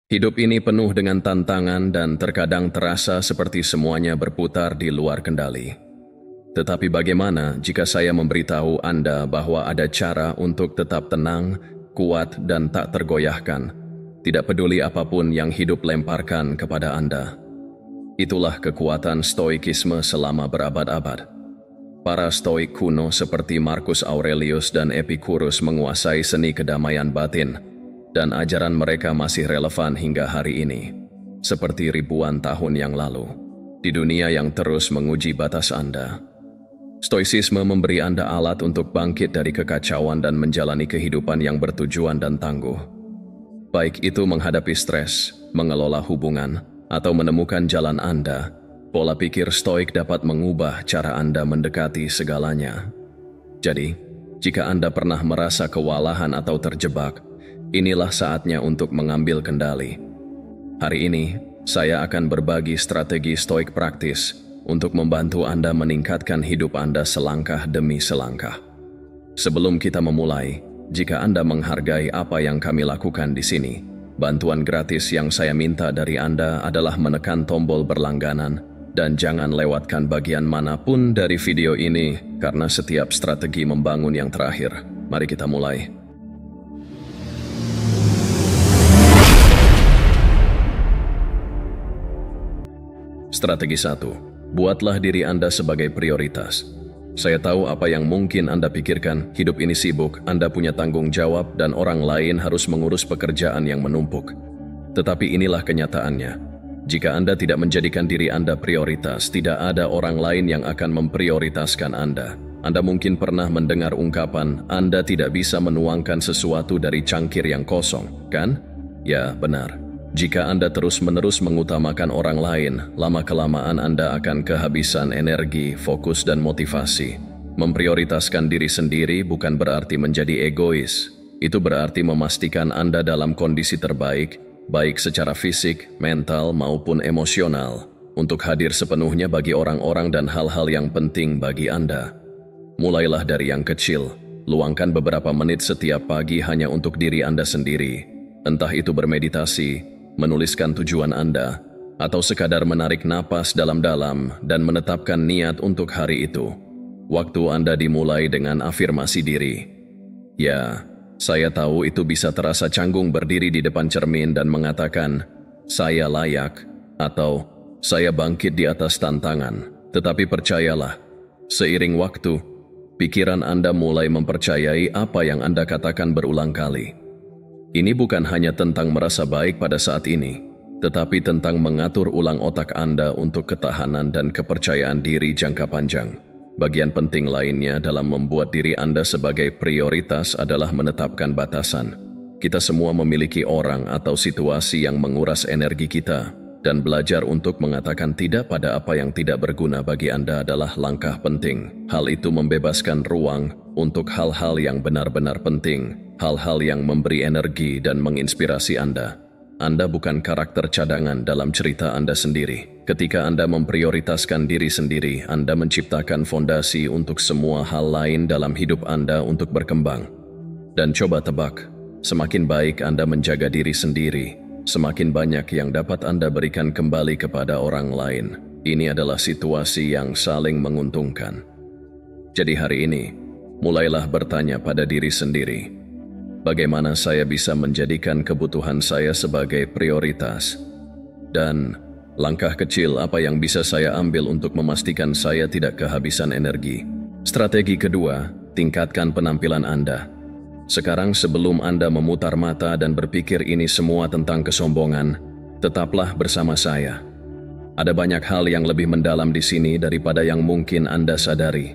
Hidup ini penuh dengan tantangan dan terkadang terasa seperti semuanya berputar di luar kendali. Tetapi bagaimana jika saya memberitahu Anda bahwa ada cara untuk tetap tenang, kuat, dan tak tergoyahkan, tidak peduli apapun yang hidup lemparkan kepada Anda. Itulah kekuatan stoikisme selama berabad-abad. Para stoik kuno seperti Marcus Aurelius dan Epicurus menguasai seni kedamaian batin, dan ajaran mereka masih relevan hingga hari ini, seperti ribuan tahun yang lalu, di dunia yang terus menguji batas Anda. Stoicisme memberi Anda alat untuk bangkit dari kekacauan dan menjalani kehidupan yang bertujuan dan tangguh. Baik itu menghadapi stres, mengelola hubungan, atau menemukan jalan Anda, pola pikir stoik dapat mengubah cara Anda mendekati segalanya. Jadi, jika Anda pernah merasa kewalahan atau terjebak, inilah saatnya untuk mengambil kendali. Hari ini, saya akan berbagi strategi stoik praktis untuk membantu Anda meningkatkan hidup Anda selangkah demi selangkah. Sebelum kita memulai, jika Anda menghargai apa yang kami lakukan di sini, bantuan gratis yang saya minta dari Anda adalah menekan tombol berlangganan dan jangan lewatkan bagian manapun dari video ini karena setiap strategi membangun yang terakhir. Mari kita mulai. Strategi 1. Buatlah diri Anda sebagai prioritas. Saya tahu apa yang mungkin Anda pikirkan, hidup ini sibuk, Anda punya tanggung jawab, dan orang lain harus mengurus pekerjaan yang menumpuk. Tetapi inilah kenyataannya. Jika Anda tidak menjadikan diri Anda prioritas, tidak ada orang lain yang akan memprioritaskan Anda. Anda mungkin pernah mendengar ungkapan, Anda tidak bisa menuangkan sesuatu dari cangkir yang kosong, kan? Ya, benar. Jika Anda terus-menerus mengutamakan orang lain, lama-kelamaan Anda akan kehabisan energi, fokus, dan motivasi. Memprioritaskan diri sendiri bukan berarti menjadi egois. Itu berarti memastikan Anda dalam kondisi terbaik, baik secara fisik, mental, maupun emosional, untuk hadir sepenuhnya bagi orang-orang dan hal-hal yang penting bagi Anda. Mulailah dari yang kecil, luangkan beberapa menit setiap pagi hanya untuk diri Anda sendiri. Entah itu bermeditasi, menuliskan tujuan Anda, atau sekadar menarik napas dalam-dalam dan menetapkan niat untuk hari itu. Waktu Anda dimulai dengan afirmasi diri. Ya, saya tahu itu bisa terasa canggung berdiri di depan cermin dan mengatakan, saya layak, atau saya bangkit di atas tantangan. Tetapi percayalah, seiring waktu, pikiran Anda mulai mempercayai apa yang Anda katakan berulang kali. Ini bukan hanya tentang merasa baik pada saat ini, tetapi tentang mengatur ulang otak Anda untuk ketahanan dan kepercayaan diri jangka panjang. Bagian penting lainnya dalam membuat diri Anda sebagai prioritas adalah menetapkan batasan. Kita semua memiliki orang atau situasi yang menguras energi kita, dan belajar untuk mengatakan tidak pada apa yang tidak berguna bagi Anda adalah langkah penting. Hal itu membebaskan ruang untuk hal-hal yang benar-benar penting, hal-hal yang memberi energi dan menginspirasi Anda. Anda bukan karakter cadangan dalam cerita Anda sendiri. Ketika Anda memprioritaskan diri sendiri, Anda menciptakan fondasi untuk semua hal lain dalam hidup Anda untuk berkembang. Dan coba tebak, semakin baik Anda menjaga diri sendiri, semakin banyak yang dapat Anda berikan kembali kepada orang lain. Ini adalah situasi yang saling menguntungkan. Jadi hari ini, mulailah bertanya pada diri sendiri, bagaimana saya bisa menjadikan kebutuhan saya sebagai prioritas? Dan langkah kecil apa yang bisa saya ambil untuk memastikan saya tidak kehabisan energi? Strategi kedua, tingkatkan penampilan Anda. Sekarang sebelum Anda memutar mata dan berpikir ini semua tentang kesombongan, tetaplah bersama saya. Ada banyak hal yang lebih mendalam di sini daripada yang mungkin Anda sadari.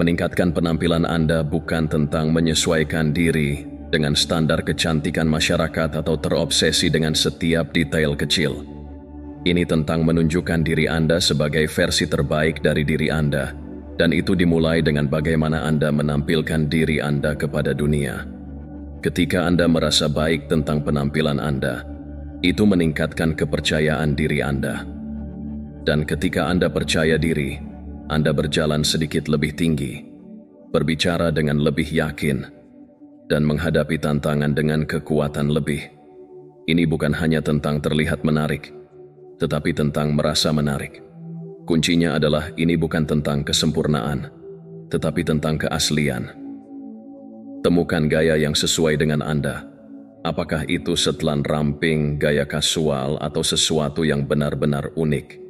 Meningkatkan penampilan Anda bukan tentang menyesuaikan diri dengan standar kecantikan masyarakat atau terobsesi dengan setiap detail kecil. Ini tentang menunjukkan diri Anda sebagai versi terbaik dari diri Anda, dan itu dimulai dengan bagaimana Anda menampilkan diri Anda kepada dunia. Ketika Anda merasa baik tentang penampilan Anda, itu meningkatkan kepercayaan diri Anda. Dan ketika Anda percaya diri, Anda berjalan sedikit lebih tinggi, berbicara dengan lebih yakin, dan menghadapi tantangan dengan kekuatan lebih. Ini bukan hanya tentang terlihat menarik, tetapi tentang merasa menarik. Kuncinya adalah ini bukan tentang kesempurnaan, tetapi tentang keaslian. Temukan gaya yang sesuai dengan Anda. Apakah itu setelan ramping, gaya kasual, atau sesuatu yang benar-benar unik?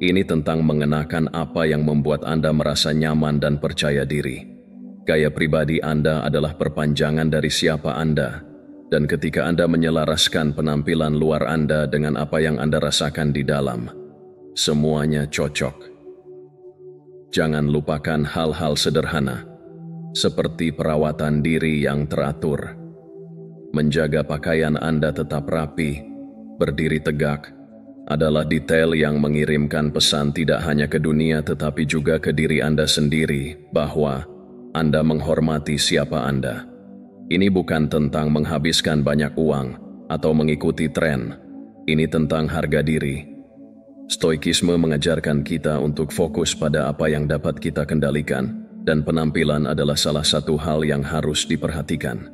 Ini tentang mengenakan apa yang membuat Anda merasa nyaman dan percaya diri. Gaya pribadi Anda adalah perpanjangan dari siapa Anda, dan ketika Anda menyelaraskan penampilan luar Anda dengan apa yang Anda rasakan di dalam, semuanya cocok. Jangan lupakan hal-hal sederhana, seperti perawatan diri yang teratur. Menjaga pakaian Anda tetap rapi, berdiri tegak, adalah detail yang mengirimkan pesan tidak hanya ke dunia tetapi juga ke diri Anda sendiri bahwa Anda menghormati siapa Anda. Ini bukan tentang menghabiskan banyak uang atau mengikuti tren. Ini tentang harga diri. Stoikisme mengajarkan kita untuk fokus pada apa yang dapat kita kendalikan, dan penampilan adalah salah satu hal yang harus diperhatikan.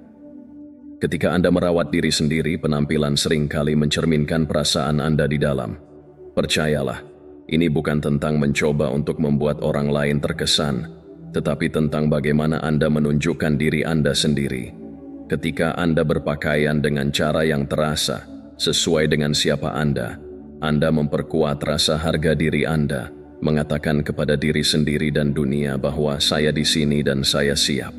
Ketika Anda merawat diri sendiri, penampilan seringkali mencerminkan perasaan Anda di dalam. Percayalah, ini bukan tentang mencoba untuk membuat orang lain terkesan, tetapi tentang bagaimana Anda menunjukkan diri Anda sendiri. Ketika Anda berpakaian dengan cara yang terasa, sesuai dengan siapa Anda memperkuat rasa harga diri Anda, mengatakan kepada diri sendiri dan dunia bahwa saya di sini dan saya siap.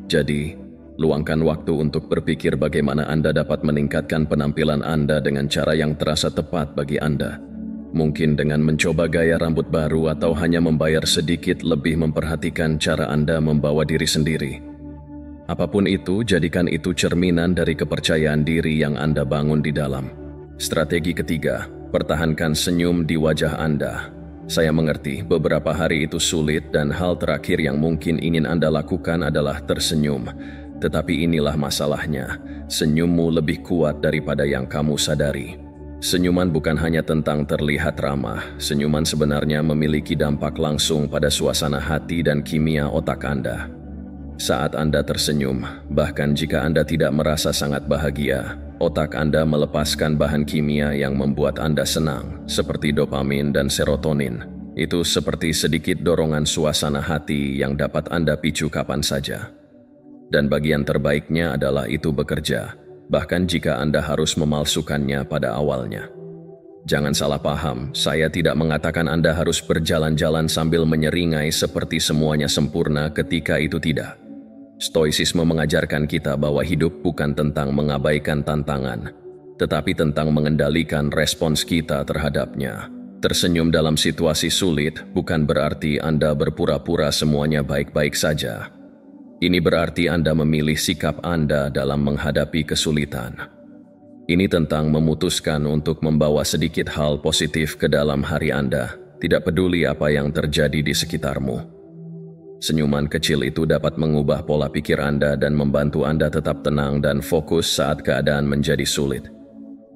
Jadi, luangkan waktu untuk berpikir bagaimana Anda dapat meningkatkan penampilan Anda dengan cara yang terasa tepat bagi Anda. Mungkin dengan mencoba gaya rambut baru atau hanya membayar sedikit lebih memperhatikan cara Anda membawa diri sendiri. Apapun itu, jadikan itu cerminan dari kepercayaan diri yang Anda bangun di dalam. Strategi ketiga, pertahankan senyum di wajah Anda. Saya mengerti beberapa hari itu sulit dan hal terakhir yang mungkin ingin Anda lakukan adalah tersenyum. Tetapi inilah masalahnya, senyummu lebih kuat daripada yang kamu sadari. Senyuman bukan hanya tentang terlihat ramah, senyuman sebenarnya memiliki dampak langsung pada suasana hati dan kimia otak Anda. Saat Anda tersenyum, bahkan jika Anda tidak merasa sangat bahagia, otak Anda melepaskan bahan kimia yang membuat Anda senang, seperti dopamin dan serotonin. Itu seperti sedikit dorongan suasana hati yang dapat Anda picu kapan saja. Dan bagian terbaiknya adalah itu bekerja, bahkan jika Anda harus memalsukannya pada awalnya. Jangan salah paham, saya tidak mengatakan Anda harus berjalan-jalan sambil menyeringai seperti semuanya sempurna ketika itu tidak. Stoicisme mengajarkan kita bahwa hidup bukan tentang mengabaikan tantangan, tetapi tentang mengendalikan respons kita terhadapnya. Tersenyum dalam situasi sulit bukan berarti Anda berpura-pura semuanya baik-baik saja. Ini berarti Anda memilih sikap Anda dalam menghadapi kesulitan. Ini tentang memutuskan untuk membawa sedikit hal positif ke dalam hari Anda, tidak peduli apa yang terjadi di sekitarmu. Senyuman kecil itu dapat mengubah pola pikir Anda dan membantu Anda tetap tenang dan fokus saat keadaan menjadi sulit.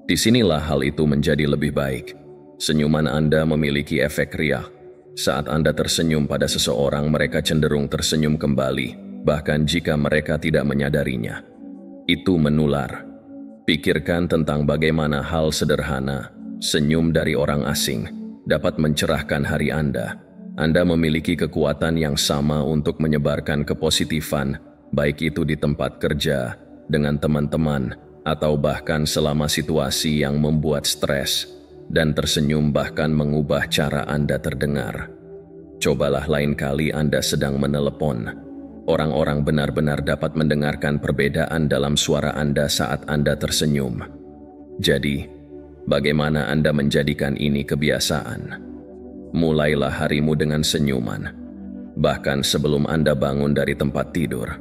Disinilah hal itu menjadi lebih baik. Senyuman Anda memiliki efek riak. Saat Anda tersenyum pada seseorang, mereka cenderung tersenyum kembali. Bahkan jika mereka tidak menyadarinya. Itu menular. Pikirkan tentang bagaimana hal sederhana, senyum dari orang asing, dapat mencerahkan hari Anda. Anda memiliki kekuatan yang sama untuk menyebarkan kepositifan, baik itu di tempat kerja, dengan teman-teman, atau bahkan selama situasi yang membuat stres, dan tersenyum bahkan mengubah cara Anda terdengar. Cobalah lain kali Anda sedang menelepon. Orang-orang benar-benar dapat mendengarkan perbedaan dalam suara Anda saat Anda tersenyum. Jadi, bagaimana Anda menjadikan ini kebiasaan? Mulailah harimu dengan senyuman, bahkan sebelum Anda bangun dari tempat tidur.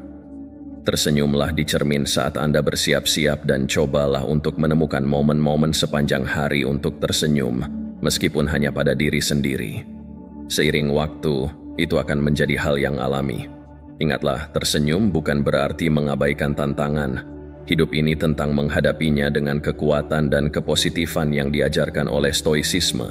Tersenyumlah di cermin saat Anda bersiap-siap dan cobalah untuk menemukan momen-momen sepanjang hari untuk tersenyum, meskipun hanya pada diri sendiri. Seiring waktu, itu akan menjadi hal yang alami. Ingatlah, tersenyum bukan berarti mengabaikan tantangan. Hidup ini tentang menghadapinya dengan kekuatan dan kepositifan yang diajarkan oleh stoicisme.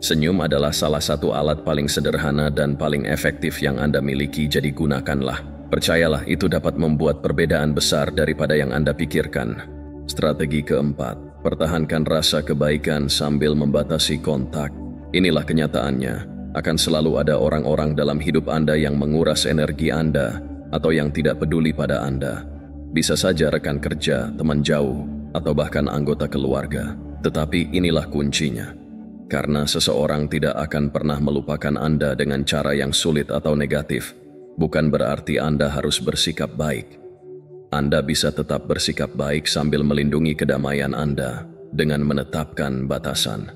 Senyum adalah salah satu alat paling sederhana dan paling efektif yang Anda miliki, jadi gunakanlah. Percayalah, itu dapat membuat perbedaan besar daripada yang Anda pikirkan. Strategi keempat, pertahankan rasa kebaikan sambil membatasi kontak. Inilah kenyataannya, akan selalu ada orang-orang dalam hidup Anda yang menguras energi Anda atau yang tidak peduli pada Anda. Bisa saja rekan kerja, teman jauh, atau bahkan anggota keluarga. Tetapi inilah kuncinya. Karena seseorang tidak akan pernah melupakan Anda dengan cara yang sulit atau negatif, bukan berarti Anda harus bersikap baik. Anda bisa tetap bersikap baik sambil melindungi kedamaian Anda dengan menetapkan batasan.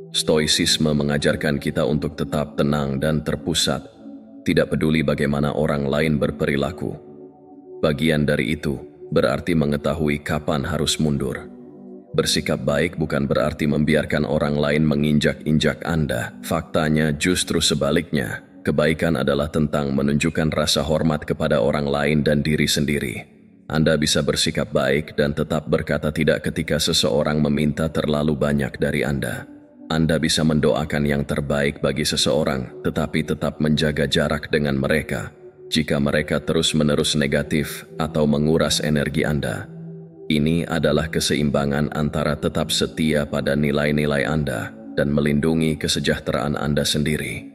Stoicisme mengajarkan kita untuk tetap tenang dan terpusat, tidak peduli bagaimana orang lain berperilaku. Bagian dari itu berarti mengetahui kapan harus mundur. Bersikap baik bukan berarti membiarkan orang lain menginjak-injak Anda. Faktanya justru sebaliknya. Kebaikan adalah tentang menunjukkan rasa hormat kepada orang lain dan diri sendiri. Anda bisa bersikap baik dan tetap berkata tidak ketika seseorang meminta terlalu banyak dari Anda. Anda bisa mendoakan yang terbaik bagi seseorang, tetapi tetap menjaga jarak dengan mereka jika mereka terus-menerus negatif atau menguras energi Anda. Ini adalah keseimbangan antara tetap setia pada nilai-nilai Anda dan melindungi kesejahteraan Anda sendiri.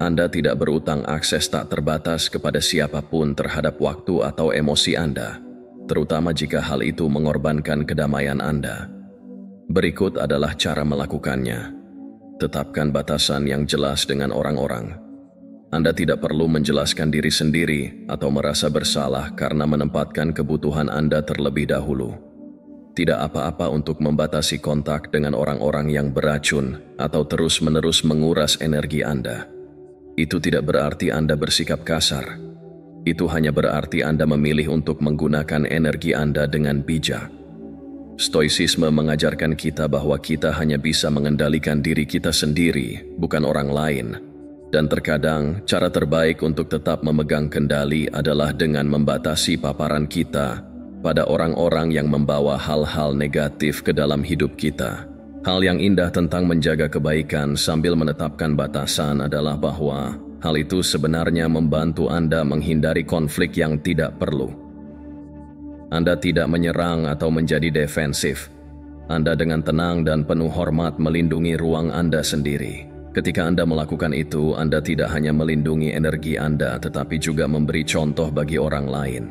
Anda tidak berutang akses tak terbatas kepada siapapun terhadap waktu atau emosi Anda, terutama jika hal itu mengorbankan kedamaian Anda. Berikut adalah cara melakukannya. Tetapkan batasan yang jelas dengan orang-orang. Anda tidak perlu menjelaskan diri sendiri atau merasa bersalah karena menempatkan kebutuhan Anda terlebih dahulu. Tidak apa-apa untuk membatasi kontak dengan orang-orang yang beracun atau terus-menerus menguras energi Anda. Itu tidak berarti Anda bersikap kasar. Itu hanya berarti Anda memilih untuk menggunakan energi Anda dengan bijak. Stoicisme mengajarkan kita bahwa kita hanya bisa mengendalikan diri kita sendiri, bukan orang lain. Dan terkadang, cara terbaik untuk tetap memegang kendali adalah dengan membatasi paparan kita pada orang-orang yang membawa hal-hal negatif ke dalam hidup kita. Hal yang indah tentang menjaga kebaikan sambil menetapkan batasan adalah bahwa hal itu sebenarnya membantu Anda menghindari konflik yang tidak perlu. Anda tidak menyerang atau menjadi defensif. Anda dengan tenang dan penuh hormat melindungi ruang Anda sendiri. Ketika Anda melakukan itu, Anda tidak hanya melindungi energi Anda, tetapi juga memberi contoh bagi orang lain.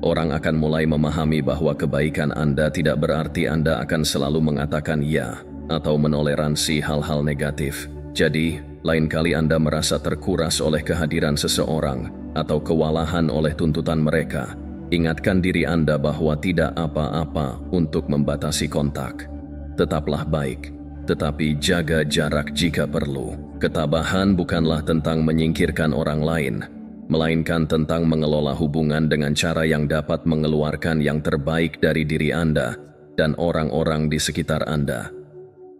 Orang akan mulai memahami bahwa kebaikan Anda tidak berarti Anda akan selalu mengatakan ya atau menoleransi hal-hal negatif. Jadi, lain kali Anda merasa terkuras oleh kehadiran seseorang atau kewalahan oleh tuntutan mereka, ingatkan diri Anda bahwa tidak apa-apa untuk membatasi kontak. Tetaplah baik, tetapi jaga jarak jika perlu. Ketabahan bukanlah tentang menyingkirkan orang lain, melainkan tentang mengelola hubungan dengan cara yang dapat mengeluarkan yang terbaik dari diri Anda dan orang-orang di sekitar Anda.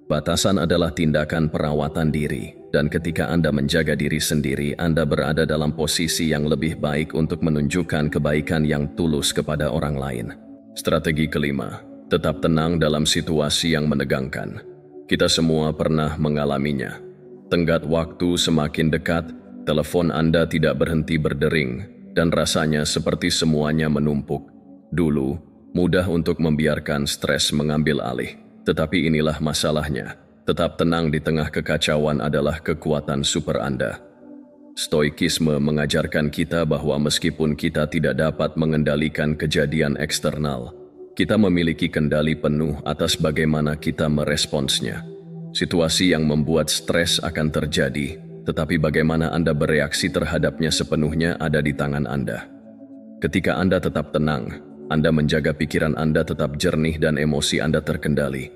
Batasan adalah tindakan perawatan diri, dan ketika Anda menjaga diri sendiri, Anda berada dalam posisi yang lebih baik untuk menunjukkan kebaikan yang tulus kepada orang lain. Strategi kelima, tetap tenang dalam situasi yang menegangkan. Kita semua pernah mengalaminya. Tenggat waktu semakin dekat, telepon Anda tidak berhenti berdering, dan rasanya seperti semuanya menumpuk. Dulu, mudah untuk membiarkan stres mengambil alih. Tetapi inilah masalahnya. Tetap tenang di tengah kekacauan adalah kekuatan super Anda. Stoikisme mengajarkan kita bahwa meskipun kita tidak dapat mengendalikan kejadian eksternal, kita memiliki kendali penuh atas bagaimana kita meresponsnya. Situasi yang membuat stres akan terjadi, tetapi bagaimana Anda bereaksi terhadapnya sepenuhnya ada di tangan Anda. Ketika Anda tetap tenang, Anda menjaga pikiran Anda tetap jernih dan emosi Anda terkendali.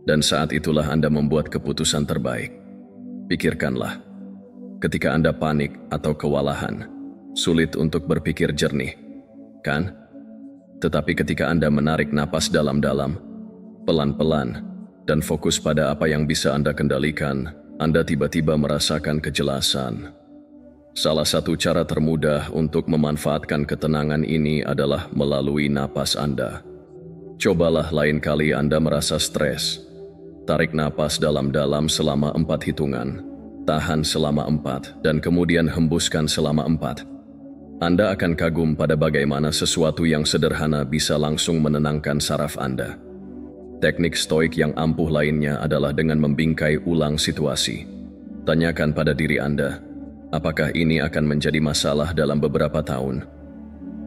Dan saat itulah Anda membuat keputusan terbaik. Pikirkanlah, ketika Anda panik atau kewalahan, sulit untuk berpikir jernih, kan? Tetapi ketika Anda menarik napas dalam-dalam, pelan-pelan, dan fokus pada apa yang bisa Anda kendalikan, Anda tiba-tiba merasakan kejelasan. Salah satu cara termudah untuk memanfaatkan ketenangan ini adalah melalui napas Anda. Cobalah lain kali Anda merasa stres. Tarik napas dalam-dalam selama 4 hitungan, tahan selama 4, dan kemudian hembuskan selama 4. Anda akan kagum pada bagaimana sesuatu yang sederhana bisa langsung menenangkan saraf Anda. Teknik stoik yang ampuh lainnya adalah dengan membingkai ulang situasi. Tanyakan pada diri Anda, apakah ini akan menjadi masalah dalam beberapa tahun?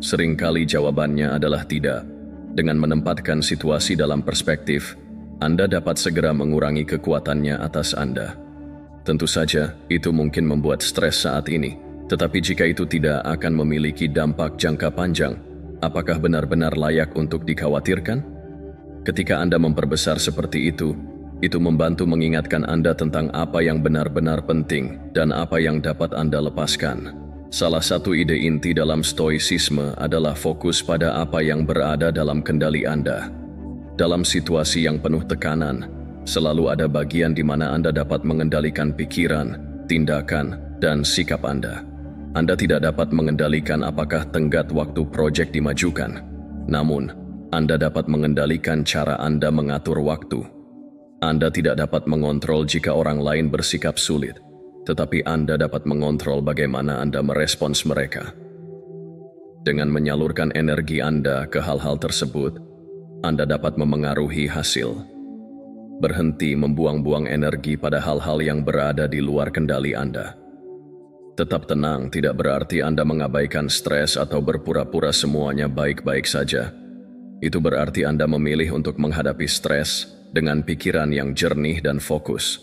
Seringkali jawabannya adalah tidak. Dengan menempatkan situasi dalam perspektif, Anda dapat segera mengurangi kekuatannya atas Anda. Tentu saja, itu mungkin membuat stres saat ini. Tetapi jika itu tidak akan memiliki dampak jangka panjang, apakah benar-benar layak untuk dikhawatirkan? Ketika Anda memperbesar seperti itu membantu mengingatkan Anda tentang apa yang benar-benar penting dan apa yang dapat Anda lepaskan. Salah satu ide inti dalam stoicisme adalah fokus pada apa yang berada dalam kendali Anda. Dalam situasi yang penuh tekanan, selalu ada bagian di mana Anda dapat mengendalikan pikiran, tindakan, dan sikap Anda. Anda tidak dapat mengendalikan apakah tenggat waktu proyek dimajukan. Namun, Anda dapat mengendalikan cara Anda mengatur waktu. Anda tidak dapat mengontrol jika orang lain bersikap sulit, tetapi Anda dapat mengontrol bagaimana Anda merespons mereka. Dengan menyalurkan energi Anda ke hal-hal tersebut, Anda dapat memengaruhi hasil. Berhenti membuang-buang energi pada hal-hal yang berada di luar kendali Anda. Tetap tenang tidak berarti Anda mengabaikan stres atau berpura-pura semuanya baik-baik saja. Itu berarti Anda memilih untuk menghadapi stres dengan pikiran yang jernih dan fokus.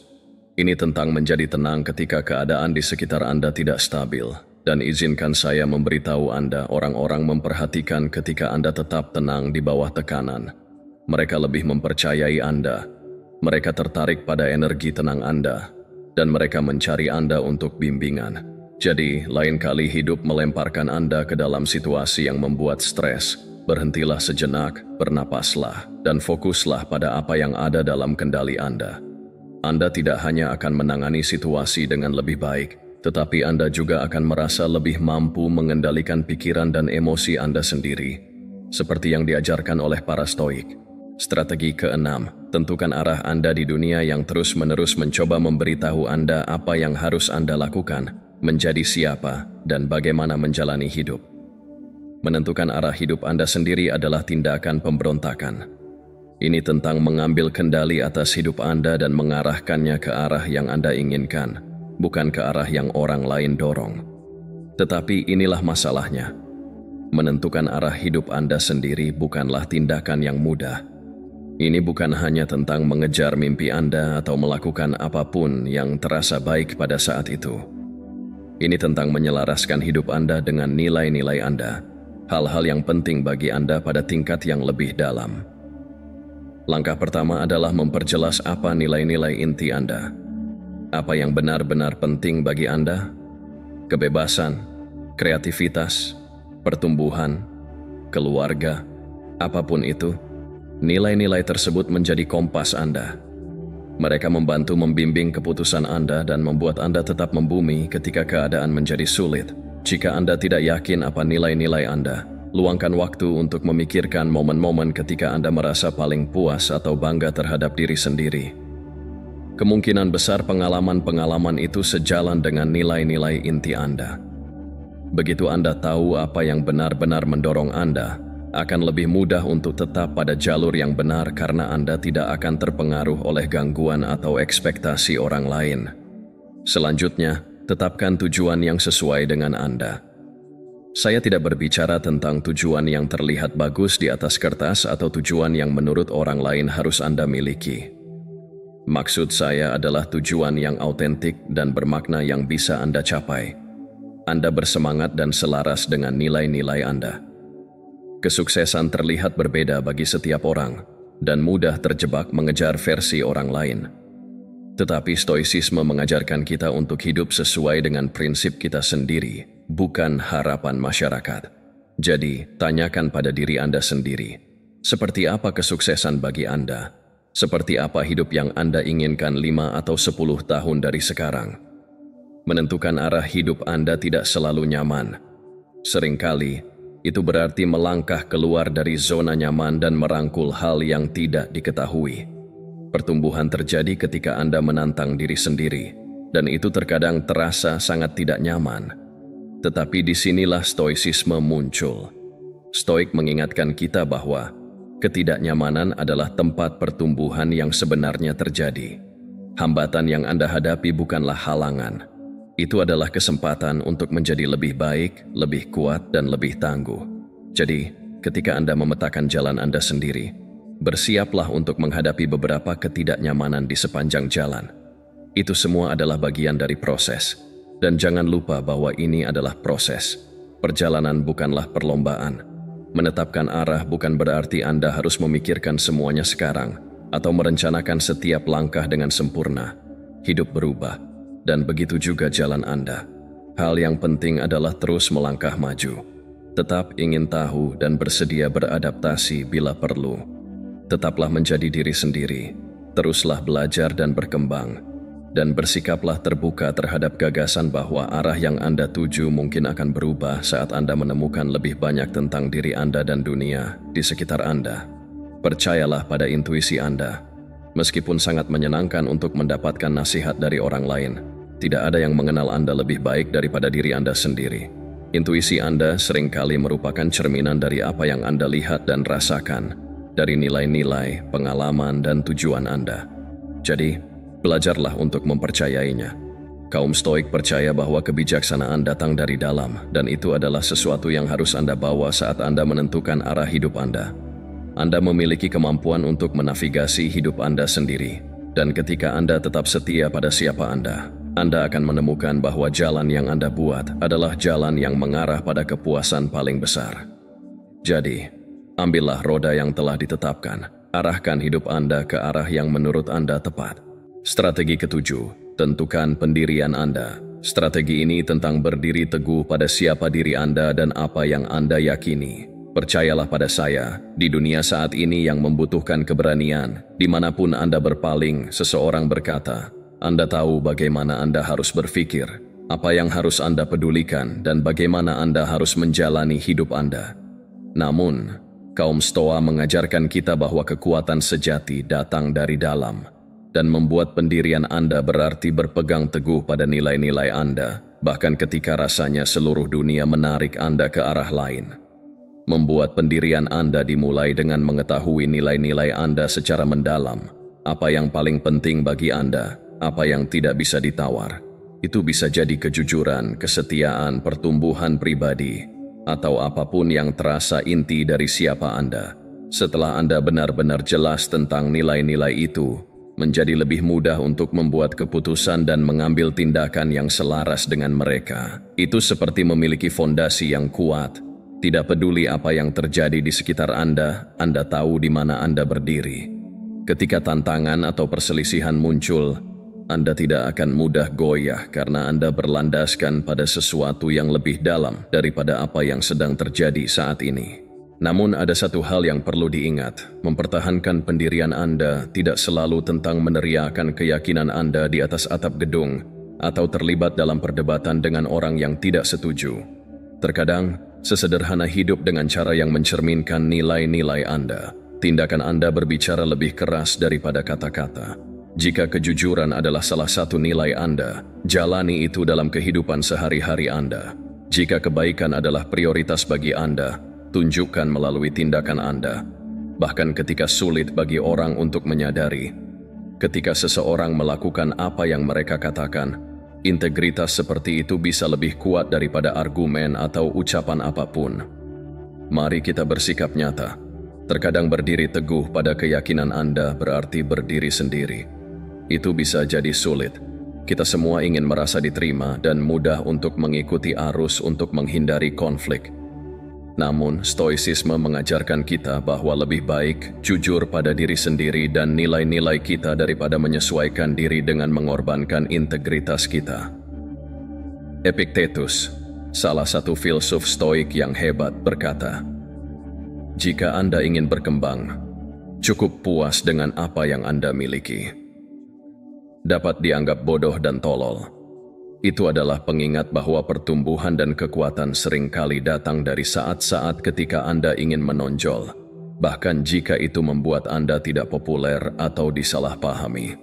Ini tentang menjadi tenang ketika keadaan di sekitar Anda tidak stabil. Dan izinkan saya memberitahu Anda, orang-orang memperhatikan ketika Anda tetap tenang di bawah tekanan. Mereka lebih mempercayai Anda. Mereka tertarik pada energi tenang Anda. Dan mereka mencari Anda untuk bimbingan. Jadi, lain kali hidup melemparkan Anda ke dalam situasi yang membuat stres. Berhentilah sejenak, bernapaslah, dan fokuslah pada apa yang ada dalam kendali Anda. Anda tidak hanya akan menangani situasi dengan lebih baik, tetapi Anda juga akan merasa lebih mampu mengendalikan pikiran dan emosi Anda sendiri. Seperti yang diajarkan oleh para stoik. Strategi keenam, tentukan arah Anda di dunia yang terus-menerus mencoba memberitahu Anda apa yang harus Anda lakukan. Menjadi siapa dan bagaimana menjalani hidup. Menentukan arah hidup Anda sendiri adalah tindakan pemberontakan. Ini tentang mengambil kendali atas hidup Anda dan mengarahkannya ke arah yang Anda inginkan, bukan ke arah yang orang lain dorong. Tetapi inilah masalahnya. Menentukan arah hidup Anda sendiri bukanlah tindakan yang mudah. Ini bukan hanya tentang mengejar mimpi Anda atau melakukan apapun yang terasa baik pada saat itu. Ini tentang menyelaraskan hidup Anda dengan nilai-nilai Anda, hal-hal yang penting bagi Anda pada tingkat yang lebih dalam. Langkah pertama adalah memperjelas apa nilai-nilai inti Anda. Apa yang benar-benar penting bagi Anda? Kebebasan, kreativitas, pertumbuhan, keluarga, apapun itu, nilai-nilai tersebut menjadi kompas Anda. Mereka membantu membimbing keputusan Anda dan membuat Anda tetap membumi ketika keadaan menjadi sulit. Jika Anda tidak yakin apa nilai-nilai Anda, luangkan waktu untuk memikirkan momen-momen ketika Anda merasa paling puas atau bangga terhadap diri sendiri. Kemungkinan besar pengalaman-pengalaman itu sejalan dengan nilai-nilai inti Anda. Begitu Anda tahu apa yang benar-benar mendorong Anda, akan lebih mudah untuk tetap pada jalur yang benar karena Anda tidak akan terpengaruh oleh gangguan atau ekspektasi orang lain. Selanjutnya, tetapkan tujuan yang sesuai dengan Anda. Saya tidak berbicara tentang tujuan yang terlihat bagus di atas kertas atau tujuan yang menurut orang lain harus Anda miliki. Maksud saya adalah tujuan yang autentik dan bermakna yang bisa Anda capai. Anda bersemangat dan selaras dengan nilai-nilai Anda. Kesuksesan terlihat berbeda bagi setiap orang dan mudah terjebak mengejar versi orang lain. Tetapi stoicisme mengajarkan kita untuk hidup sesuai dengan prinsip kita sendiri, bukan harapan masyarakat. Jadi, tanyakan pada diri Anda sendiri, seperti apa kesuksesan bagi Anda? Seperti apa hidup yang Anda inginkan 5 atau 10 tahun dari sekarang? Menentukan arah hidup Anda tidak selalu nyaman. Seringkali, itu berarti melangkah keluar dari zona nyaman dan merangkul hal yang tidak diketahui. Pertumbuhan terjadi ketika Anda menantang diri sendiri, dan itu terkadang terasa sangat tidak nyaman. Tetapi disinilah stoicisme muncul. Stoik mengingatkan kita bahwa ketidaknyamanan adalah tempat pertumbuhan yang sebenarnya terjadi. Hambatan yang Anda hadapi bukanlah halangan. Itu adalah kesempatan untuk menjadi lebih baik, lebih kuat, dan lebih tangguh. Jadi, ketika Anda memetakan jalan Anda sendiri, bersiaplah untuk menghadapi beberapa ketidaknyamanan di sepanjang jalan. Itu semua adalah bagian dari proses. Dan jangan lupa bahwa ini adalah proses. Perjalanan bukanlah perlombaan. Menetapkan arah bukan berarti Anda harus memikirkan semuanya sekarang atau merencanakan setiap langkah dengan sempurna. Hidup berubah, dan begitu juga jalan Anda. Hal yang penting adalah terus melangkah maju. Tetap ingin tahu dan bersedia beradaptasi bila perlu. Tetaplah menjadi diri sendiri. Teruslah belajar dan berkembang. Dan bersikaplah terbuka terhadap gagasan bahwa arah yang Anda tuju mungkin akan berubah saat Anda menemukan lebih banyak tentang diri Anda dan dunia di sekitar Anda. Percayalah pada intuisi Anda. Meskipun sangat menyenangkan untuk mendapatkan nasihat dari orang lain, tidak ada yang mengenal Anda lebih baik daripada diri Anda sendiri. Intuisi Anda seringkali merupakan cerminan dari apa yang Anda lihat dan rasakan, dari nilai-nilai, pengalaman, dan tujuan Anda. Jadi, belajarlah untuk mempercayainya. Kaum Stoik percaya bahwa kebijaksanaan datang dari dalam, dan itu adalah sesuatu yang harus Anda bawa saat Anda menentukan arah hidup Anda. Anda memiliki kemampuan untuk menavigasi hidup Anda sendiri, dan ketika Anda tetap setia pada siapa Anda akan menemukan bahwa jalan yang Anda buat adalah jalan yang mengarah pada kepuasan paling besar. Jadi, ambillah roda yang telah ditetapkan, arahkan hidup Anda ke arah yang menurut Anda tepat. Strategi ketujuh, tentukan pendirian Anda. Strategi ini tentang berdiri teguh pada siapa diri Anda dan apa yang Anda yakini. Percayalah pada saya, di dunia saat ini yang membutuhkan keberanian, dimanapun Anda berpaling, seseorang berkata, Anda tahu bagaimana Anda harus berpikir, apa yang harus Anda pedulikan, dan bagaimana Anda harus menjalani hidup Anda. Namun, kaum Stoa mengajarkan kita bahwa kekuatan sejati datang dari dalam, dan membuat pendirian Anda berarti berpegang teguh pada nilai-nilai Anda, bahkan ketika rasanya seluruh dunia menarik Anda ke arah lain. Membuat pendirian Anda dimulai dengan mengetahui nilai-nilai Anda secara mendalam, apa yang paling penting bagi Anda, apa yang tidak bisa ditawar. Itu bisa jadi kejujuran, kesetiaan, pertumbuhan pribadi, atau apapun yang terasa inti dari siapa Anda. Setelah Anda benar-benar jelas tentang nilai-nilai itu, menjadi lebih mudah untuk membuat keputusan dan mengambil tindakan yang selaras dengan mereka. Itu seperti memiliki fondasi yang kuat. Tidak peduli apa yang terjadi di sekitar Anda tahu di mana Anda berdiri. Ketika tantangan atau perselisihan muncul, Anda tidak akan mudah goyah karena Anda berlandaskan pada sesuatu yang lebih dalam daripada apa yang sedang terjadi saat ini. Namun ada satu hal yang perlu diingat, mempertahankan pendirian Anda tidak selalu tentang meneriakan keyakinan Anda di atas atap gedung atau terlibat dalam perdebatan dengan orang yang tidak setuju. Terkadang, sesederhana hidup dengan cara yang mencerminkan nilai-nilai Anda. Tindakan Anda berbicara lebih keras daripada kata-kata. Jika kejujuran adalah salah satu nilai Anda, jalani itu dalam kehidupan sehari-hari Anda. Jika kebaikan adalah prioritas bagi Anda, tunjukkan melalui tindakan Anda. Bahkan ketika sulit bagi orang untuk menyadari, ketika seseorang melakukan apa yang mereka katakan, integritas seperti itu bisa lebih kuat daripada argumen atau ucapan apapun. Mari kita bersikap nyata. Terkadang berdiri teguh pada keyakinan Anda berarti berdiri sendiri. Itu bisa jadi sulit. Kita semua ingin merasa diterima dan mudah untuk mengikuti arus untuk menghindari konflik. Namun, stoicisme mengajarkan kita bahwa lebih baik jujur pada diri sendiri dan nilai-nilai kita daripada menyesuaikan diri dengan mengorbankan integritas kita. Epictetus, salah satu filsuf stoik yang hebat, berkata, "Jika Anda ingin berkembang, cukup puas dengan apa yang Anda miliki." Dapat dianggap bodoh dan tolol. Itu adalah pengingat bahwa pertumbuhan dan kekuatan seringkali datang dari saat-saat ketika Anda ingin menonjol, bahkan jika itu membuat Anda tidak populer atau disalahpahami.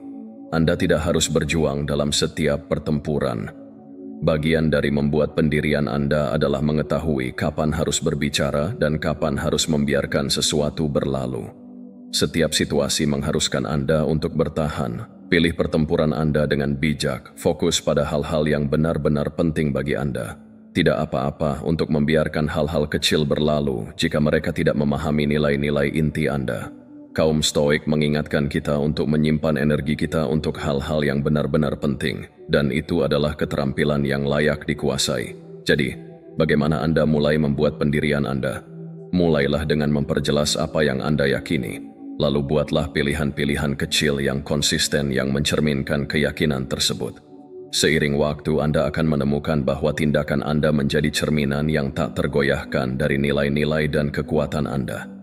Anda tidak harus berjuang dalam setiap pertempuran. Bagian dari membuat pendirian Anda adalah mengetahui kapan harus berbicara dan kapan harus membiarkan sesuatu berlalu. Setiap situasi mengharuskan Anda untuk bertahan. Pilih pertempuran Anda dengan bijak, fokus pada hal-hal yang benar-benar penting bagi Anda. Tidak apa-apa untuk membiarkan hal-hal kecil berlalu jika mereka tidak memahami nilai-nilai inti Anda. Kaum Stoik mengingatkan kita untuk menyimpan energi kita untuk hal-hal yang benar-benar penting, dan itu adalah keterampilan yang layak dikuasai. Jadi, bagaimana Anda mulai membuat pendirian Anda? Mulailah dengan memperjelas apa yang Anda yakini, lalu buatlah pilihan-pilihan kecil yang konsisten yang mencerminkan keyakinan tersebut. Seiring waktu, Anda akan menemukan bahwa tindakan Anda menjadi cerminan yang tak tergoyahkan dari nilai-nilai dan kekuatan Anda.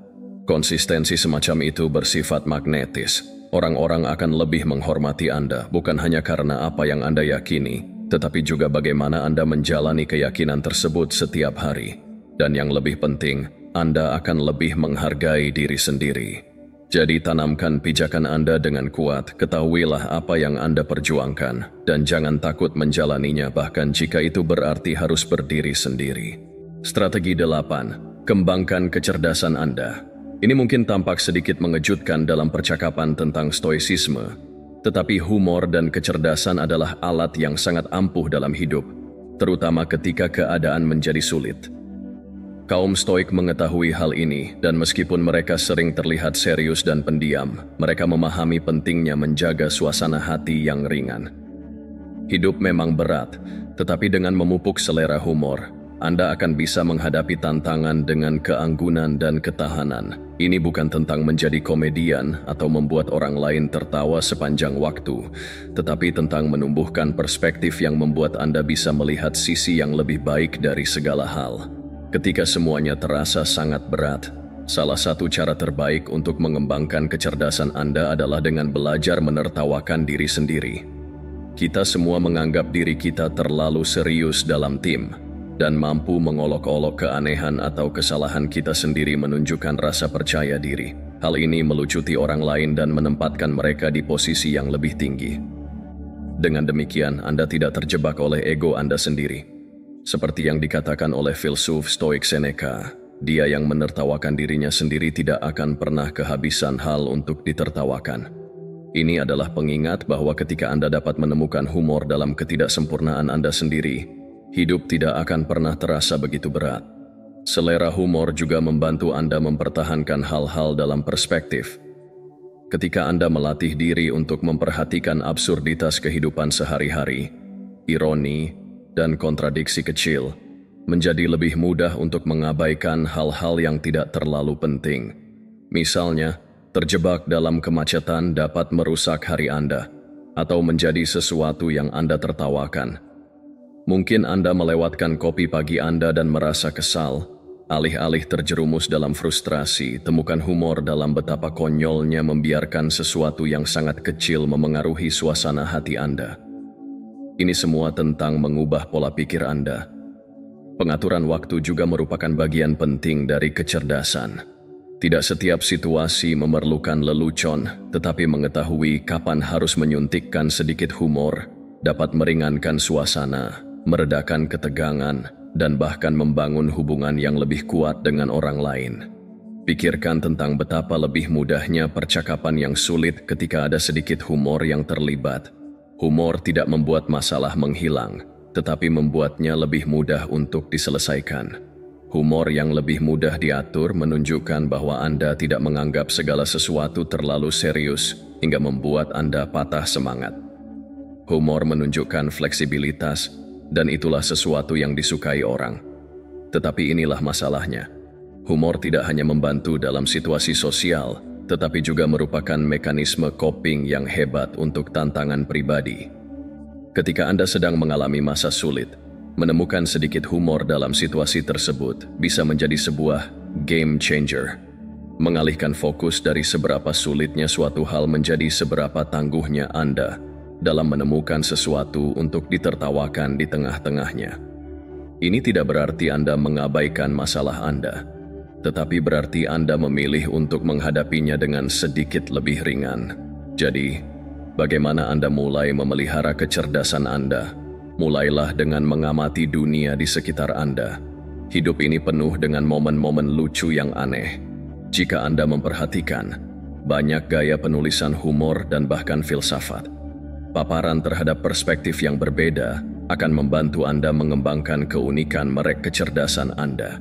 Konsistensi semacam itu bersifat magnetis. Orang-orang akan lebih menghormati Anda, bukan hanya karena apa yang Anda yakini, tetapi juga bagaimana Anda menjalani keyakinan tersebut setiap hari. Dan yang lebih penting, Anda akan lebih menghargai diri sendiri. Jadi tanamkan pijakan Anda dengan kuat, ketahuilah apa yang Anda perjuangkan, dan jangan takut menjalaninya bahkan jika itu berarti harus berdiri sendiri. Strategi 8. Kembangkan kecerdasan Anda. Ini mungkin tampak sedikit mengejutkan dalam percakapan tentang stoisisme, tetapi humor dan kecerdasan adalah alat yang sangat ampuh dalam hidup, terutama ketika keadaan menjadi sulit. Kaum Stoik mengetahui hal ini, dan meskipun mereka sering terlihat serius dan pendiam, mereka memahami pentingnya menjaga suasana hati yang ringan. Hidup memang berat, tetapi dengan memupuk selera humor, Anda akan bisa menghadapi tantangan dengan keanggunan dan ketahanan. Ini bukan tentang menjadi komedian atau membuat orang lain tertawa sepanjang waktu, tetapi tentang menumbuhkan perspektif yang membuat Anda bisa melihat sisi yang lebih baik dari segala hal. Ketika semuanya terasa sangat berat, salah satu cara terbaik untuk mengembangkan kecerdasan Anda adalah dengan belajar menertawakan diri sendiri. Kita semua menganggap diri kita terlalu serius dalam tim, dan mampu mengolok-olok keanehan atau kesalahan kita sendiri menunjukkan rasa percaya diri. Hal ini melucuti orang lain dan menempatkan mereka di posisi yang lebih tinggi. Dengan demikian, Anda tidak terjebak oleh ego Anda sendiri. Seperti yang dikatakan oleh filsuf Stoik Seneca, dia yang menertawakan dirinya sendiri tidak akan pernah kehabisan hal untuk ditertawakan. Ini adalah pengingat bahwa ketika Anda dapat menemukan humor dalam ketidaksempurnaan Anda sendiri, hidup tidak akan pernah terasa begitu berat. Selera humor juga membantu Anda mempertahankan hal-hal dalam perspektif. Ketika Anda melatih diri untuk memperhatikan absurditas kehidupan sehari-hari, ironi, dan kontradiksi kecil, menjadi lebih mudah untuk mengabaikan hal-hal yang tidak terlalu penting. Misalnya, terjebak dalam kemacetan dapat merusak hari Anda, atau menjadi sesuatu yang Anda tertawakan. Mungkin Anda melewatkan kopi pagi Anda dan merasa kesal. Alih-alih terjerumus dalam frustrasi, temukan humor dalam betapa konyolnya membiarkan sesuatu yang sangat kecil memengaruhi suasana hati Anda. Ini semua tentang mengubah pola pikir Anda. Pengaturan waktu juga merupakan bagian penting dari kecerdasan. Tidak setiap situasi memerlukan lelucon, tetapi mengetahui kapan harus menyuntikkan sedikit humor dapat meringankan suasana, meredakan ketegangan, dan bahkan membangun hubungan yang lebih kuat dengan orang lain. Pikirkan tentang betapa lebih mudahnya percakapan yang sulit ketika ada sedikit humor yang terlibat. Humor tidak membuat masalah menghilang, tetapi membuatnya lebih mudah untuk diselesaikan. Humor yang lebih mudah diatur menunjukkan bahwa Anda tidak menganggap segala sesuatu terlalu serius hingga membuat Anda patah semangat. Humor menunjukkan fleksibilitas, dan itulah sesuatu yang disukai orang. Tetapi inilah masalahnya. Humor tidak hanya membantu dalam situasi sosial, tetapi juga merupakan mekanisme coping yang hebat untuk tantangan pribadi. Ketika Anda sedang mengalami masa sulit, menemukan sedikit humor dalam situasi tersebut bisa menjadi sebuah game changer. Mengalihkan fokus dari seberapa sulitnya suatu hal menjadi seberapa tangguhnya Anda dalam menemukan sesuatu untuk ditertawakan di tengah-tengahnya. Ini tidak berarti Anda mengabaikan masalah Anda, tetapi berarti Anda memilih untuk menghadapinya dengan sedikit lebih ringan. Jadi, bagaimana Anda mulai memelihara kecerdasan Anda? Mulailah dengan mengamati dunia di sekitar Anda. Hidup ini penuh dengan momen-momen lucu yang aneh. Jika Anda memperhatikan, banyak gaya penulisan humor dan bahkan filsafat. Paparan terhadap perspektif yang berbeda akan membantu Anda mengembangkan keunikan merek kecerdasan Anda.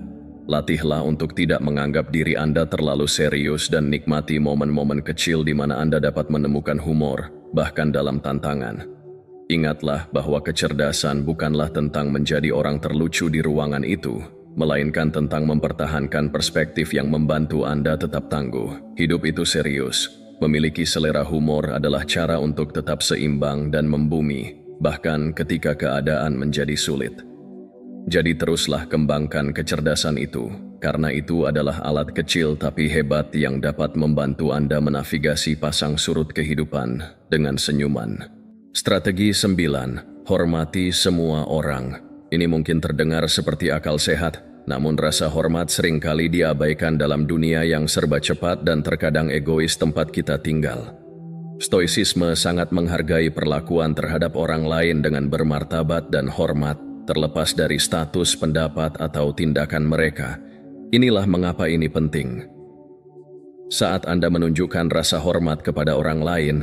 Latihlah untuk tidak menganggap diri Anda terlalu serius dan nikmati momen-momen kecil di mana Anda dapat menemukan humor, bahkan dalam tantangan. Ingatlah bahwa kecerdasan bukanlah tentang menjadi orang terlucu di ruangan itu, melainkan tentang mempertahankan perspektif yang membantu Anda tetap tangguh. Hidup itu serius. Memiliki selera humor adalah cara untuk tetap seimbang dan membumi, bahkan ketika keadaan menjadi sulit. Jadi teruslah kembangkan kecerdasan itu, karena itu adalah alat kecil tapi hebat yang dapat membantu Anda menavigasi pasang surut kehidupan dengan senyuman. Strategi 9. Hormati semua orang. Ini mungkin terdengar seperti akal sehat, namun rasa hormat seringkali diabaikan dalam dunia yang serba cepat dan terkadang egois tempat kita tinggal. Stoicisme sangat menghargai perlakuan terhadap orang lain dengan bermartabat dan hormat, terlepas dari status, pendapat, atau tindakan mereka. Inilah mengapa ini penting. Saat Anda menunjukkan rasa hormat kepada orang lain,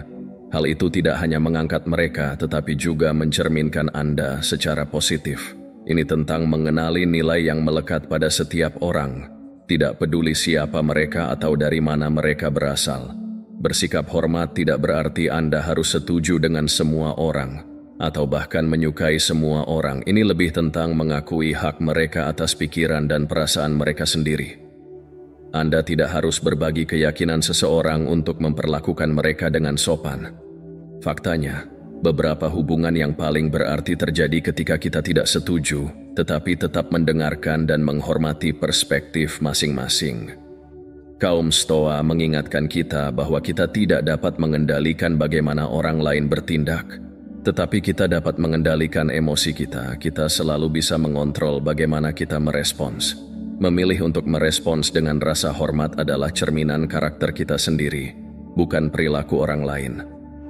hal itu tidak hanya mengangkat mereka, tetapi juga mencerminkan Anda secara positif. Ini tentang mengenali nilai yang melekat pada setiap orang, tidak peduli siapa mereka atau dari mana mereka berasal. Bersikap hormat tidak berarti Anda harus setuju dengan semua orang, atau bahkan menyukai semua orang. Ini lebih tentang mengakui hak mereka atas pikiran dan perasaan mereka sendiri. Anda tidak harus berbagi keyakinan seseorang untuk memperlakukan mereka dengan sopan. Faktanya, beberapa hubungan yang paling berarti terjadi ketika kita tidak setuju, tetapi tetap mendengarkan dan menghormati perspektif masing-masing. Kaum Stoa mengingatkan kita bahwa kita tidak dapat mengendalikan bagaimana orang lain bertindak, tetapi kita dapat mengendalikan emosi kita. Kita selalu bisa mengontrol bagaimana kita merespons. Memilih untuk merespons dengan rasa hormat adalah cerminan karakter kita sendiri, bukan perilaku orang lain.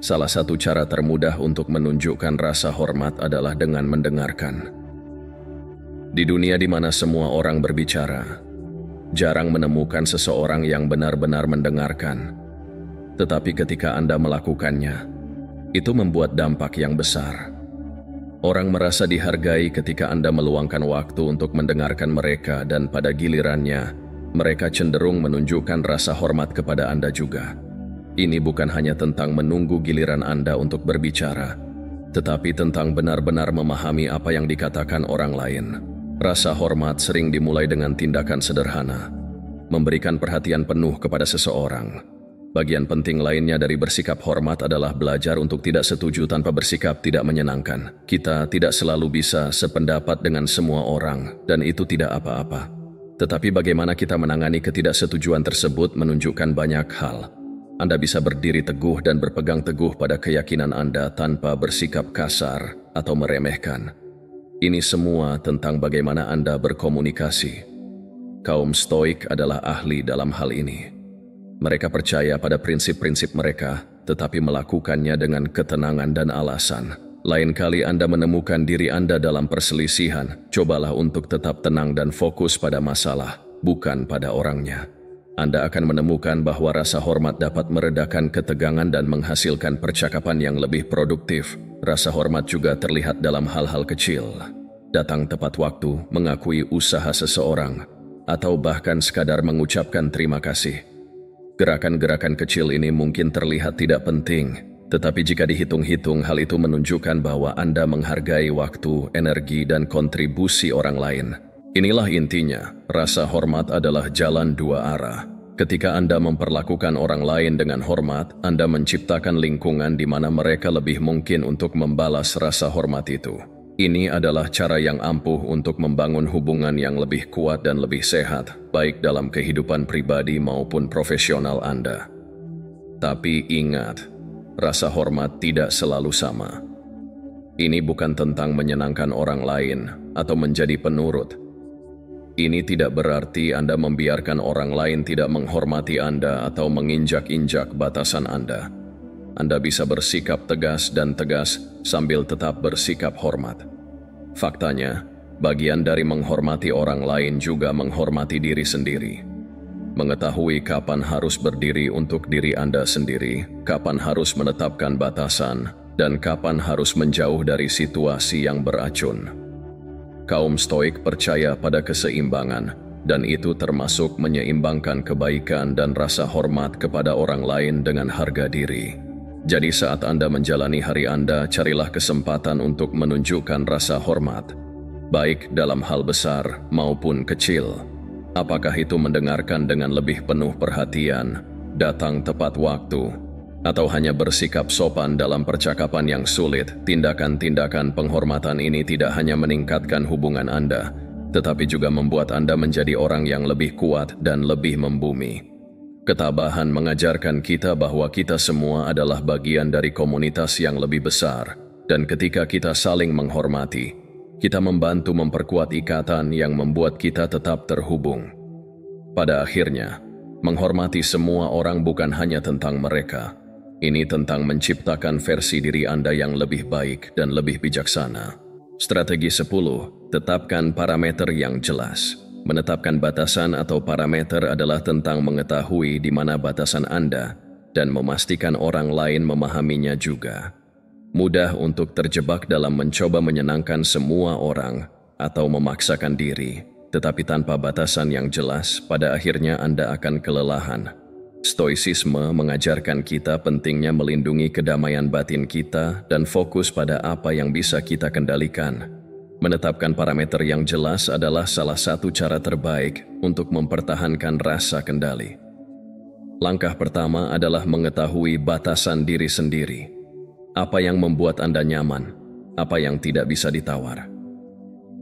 Salah satu cara termudah untuk menunjukkan rasa hormat adalah dengan mendengarkan. Di dunia di mana semua orang berbicara, jarang menemukan seseorang yang benar-benar mendengarkan. Tetapi ketika Anda melakukannya, itu membuat dampak yang besar. Orang merasa dihargai ketika Anda meluangkan waktu untuk mendengarkan mereka, dan pada gilirannya, mereka cenderung menunjukkan rasa hormat kepada Anda juga. Ini bukan hanya tentang menunggu giliran Anda untuk berbicara, tetapi tentang benar-benar memahami apa yang dikatakan orang lain. Rasa hormat sering dimulai dengan tindakan sederhana, memberikan perhatian penuh kepada seseorang. Bagian penting lainnya dari bersikap hormat adalah belajar untuk tidak setuju tanpa bersikap tidak menyenangkan. Kita tidak selalu bisa sependapat dengan semua orang, dan itu tidak apa-apa. Tetapi bagaimana kita menangani ketidaksetujuan tersebut menunjukkan banyak hal. Anda bisa berdiri teguh dan berpegang teguh pada keyakinan Anda tanpa bersikap kasar atau meremehkan. Ini semua tentang bagaimana Anda berkomunikasi. Kaum Stoik adalah ahli dalam hal ini. Mereka percaya pada prinsip-prinsip mereka, tetapi melakukannya dengan ketenangan dan alasan. Lain kali Anda menemukan diri Anda dalam perselisihan, cobalah untuk tetap tenang dan fokus pada masalah, bukan pada orangnya. Anda akan menemukan bahwa rasa hormat dapat meredakan ketegangan dan menghasilkan percakapan yang lebih produktif. Rasa hormat juga terlihat dalam hal-hal kecil. Datang tepat waktu, mengakui usaha seseorang, atau bahkan sekadar mengucapkan terima kasih. Gerakan-gerakan kecil ini mungkin terlihat tidak penting, tetapi jika dihitung-hitung, hal itu menunjukkan bahwa Anda menghargai waktu, energi, dan kontribusi orang lain. Inilah intinya, rasa hormat adalah jalan dua arah. Ketika Anda memperlakukan orang lain dengan hormat, Anda menciptakan lingkungan di mana mereka lebih mungkin untuk membalas rasa hormat itu. Ini adalah cara yang ampuh untuk membangun hubungan yang lebih kuat dan lebih sehat, baik dalam kehidupan pribadi maupun profesional Anda. Tapi ingat, rasa hormat tidak selalu sama. Ini bukan tentang menyenangkan orang lain atau menjadi penurut. Ini tidak berarti Anda membiarkan orang lain tidak menghormati Anda atau menginjak-injak batasan Anda. Anda bisa bersikap tegas dan tegas sambil tetap bersikap hormat. Faktanya, bagian dari menghormati orang lain juga menghormati diri sendiri. Mengetahui kapan harus berdiri untuk diri Anda sendiri, kapan harus menetapkan batasan, dan kapan harus menjauh dari situasi yang beracun. Kaum Stoik percaya pada keseimbangan, dan itu termasuk menyeimbangkan kebaikan dan rasa hormat kepada orang lain dengan harga diri. Jadi saat Anda menjalani hari Anda, carilah kesempatan untuk menunjukkan rasa hormat, baik dalam hal besar maupun kecil. Apakah itu mendengarkan dengan lebih penuh perhatian, datang tepat waktu, atau hanya bersikap sopan dalam percakapan yang sulit? Tindakan-tindakan penghormatan ini tidak hanya meningkatkan hubungan Anda, tetapi juga membuat Anda menjadi orang yang lebih kuat dan lebih membumi. Ketabahan mengajarkan kita bahwa kita semua adalah bagian dari komunitas yang lebih besar, dan ketika kita saling menghormati, kita membantu memperkuat ikatan yang membuat kita tetap terhubung. Pada akhirnya, menghormati semua orang bukan hanya tentang mereka. Ini tentang menciptakan versi diri Anda yang lebih baik dan lebih bijaksana. Strategi 10. Tetapkan parameter yang jelas. Menetapkan batasan atau parameter adalah tentang mengetahui di mana batasan Anda dan memastikan orang lain memahaminya juga. Mudah untuk terjebak dalam mencoba menyenangkan semua orang atau memaksakan diri, tetapi tanpa batasan yang jelas, pada akhirnya Anda akan kelelahan. Stoicisme mengajarkan kita pentingnya melindungi kedamaian batin kita dan fokus pada apa yang bisa kita kendalikan. Menetapkan parameter yang jelas adalah salah satu cara terbaik untuk mempertahankan rasa kendali. Langkah pertama adalah mengetahui batasan diri sendiri. Apa yang membuat Anda nyaman, apa yang tidak bisa ditawar.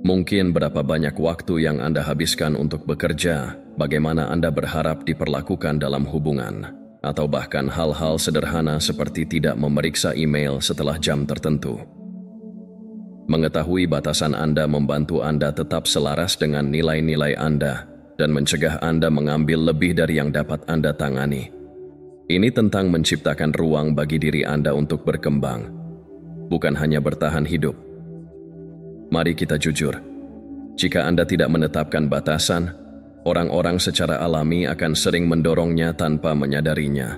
Mungkin berapa banyak waktu yang Anda habiskan untuk bekerja, bagaimana Anda berharap diperlakukan dalam hubungan, atau bahkan hal-hal sederhana seperti tidak memeriksa email setelah jam tertentu. Mengetahui batasan Anda membantu Anda tetap selaras dengan nilai-nilai Anda dan mencegah Anda mengambil lebih dari yang dapat Anda tangani. Ini tentang menciptakan ruang bagi diri Anda untuk berkembang, bukan hanya bertahan hidup. Mari kita jujur, jika Anda tidak menetapkan batasan, orang-orang secara alami akan sering mendorongnya tanpa menyadarinya.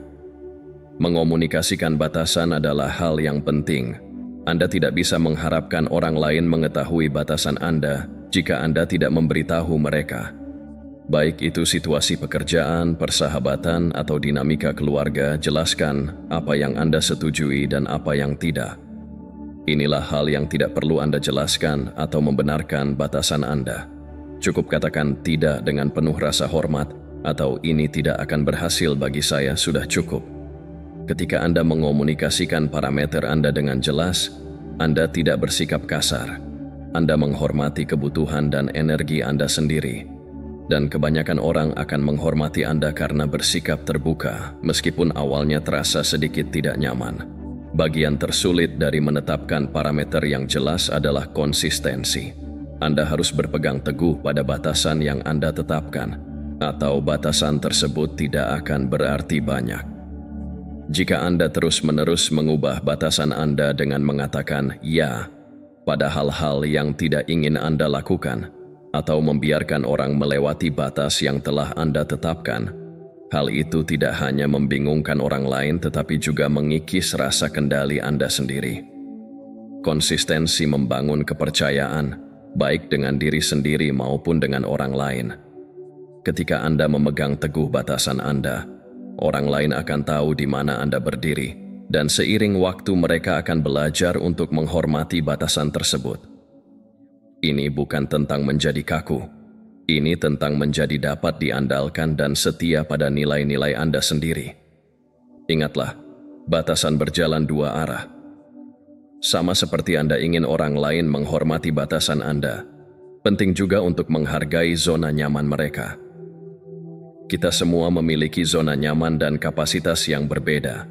Mengomunikasikan batasan adalah hal yang penting. Anda tidak bisa mengharapkan orang lain mengetahui batasan Anda jika Anda tidak memberitahu mereka. Baik itu situasi pekerjaan, persahabatan, atau dinamika keluarga, jelaskan apa yang Anda setujui dan apa yang tidak. Inilah hal yang tidak perlu Anda jelaskan atau membenarkan batasan Anda. Cukup katakan tidak dengan penuh rasa hormat, atau ini tidak akan berhasil bagi saya, sudah cukup. Ketika Anda mengomunikasikan parameter Anda dengan jelas, Anda tidak bersikap kasar. Anda menghormati kebutuhan dan energi Anda sendiri. Dan kebanyakan orang akan menghormati Anda karena bersikap terbuka, meskipun awalnya terasa sedikit tidak nyaman. Bagian tersulit dari menetapkan parameter yang jelas adalah konsistensi. Anda harus berpegang teguh pada batasan yang Anda tetapkan, atau batasan tersebut tidak akan berarti banyak. Jika Anda terus-menerus mengubah batasan Anda dengan mengatakan "ya" pada hal-hal yang tidak ingin Anda lakukan, atau membiarkan orang melewati batas yang telah Anda tetapkan, hal itu tidak hanya membingungkan orang lain tetapi juga mengikis rasa kendali Anda sendiri. Konsistensi membangun kepercayaan, baik dengan diri sendiri maupun dengan orang lain. Ketika Anda memegang teguh batasan Anda, orang lain akan tahu di mana Anda berdiri, dan seiring waktu mereka akan belajar untuk menghormati batasan tersebut. Ini bukan tentang menjadi kaku. Ini tentang menjadi dapat diandalkan dan setia pada nilai-nilai Anda sendiri. Ingatlah, batasan berjalan dua arah. Sama seperti Anda ingin orang lain menghormati batasan Anda, penting juga untuk menghargai zona nyaman mereka. Kita semua memiliki zona nyaman dan kapasitas yang berbeda.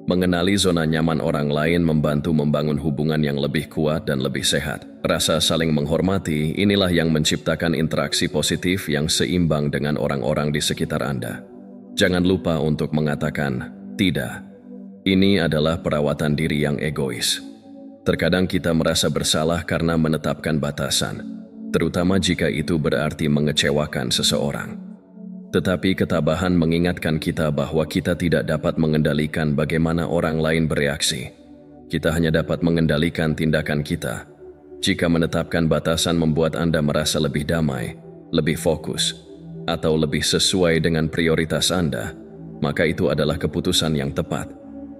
Mengenali zona nyaman orang lain membantu membangun hubungan yang lebih kuat dan lebih sehat. Rasa saling menghormati, inilah yang menciptakan interaksi positif yang seimbang dengan orang-orang di sekitar Anda. Jangan lupa untuk mengatakan tidak. Ini adalah perawatan diri yang egois. Terkadang kita merasa bersalah karena menetapkan batasan, terutama jika itu berarti mengecewakan seseorang. Tetapi ketabahan mengingatkan kita bahwa kita tidak dapat mengendalikan bagaimana orang lain bereaksi. Kita hanya dapat mengendalikan tindakan kita. Jika menetapkan batasan membuat Anda merasa lebih damai, lebih fokus, atau lebih sesuai dengan prioritas Anda, maka itu adalah keputusan yang tepat,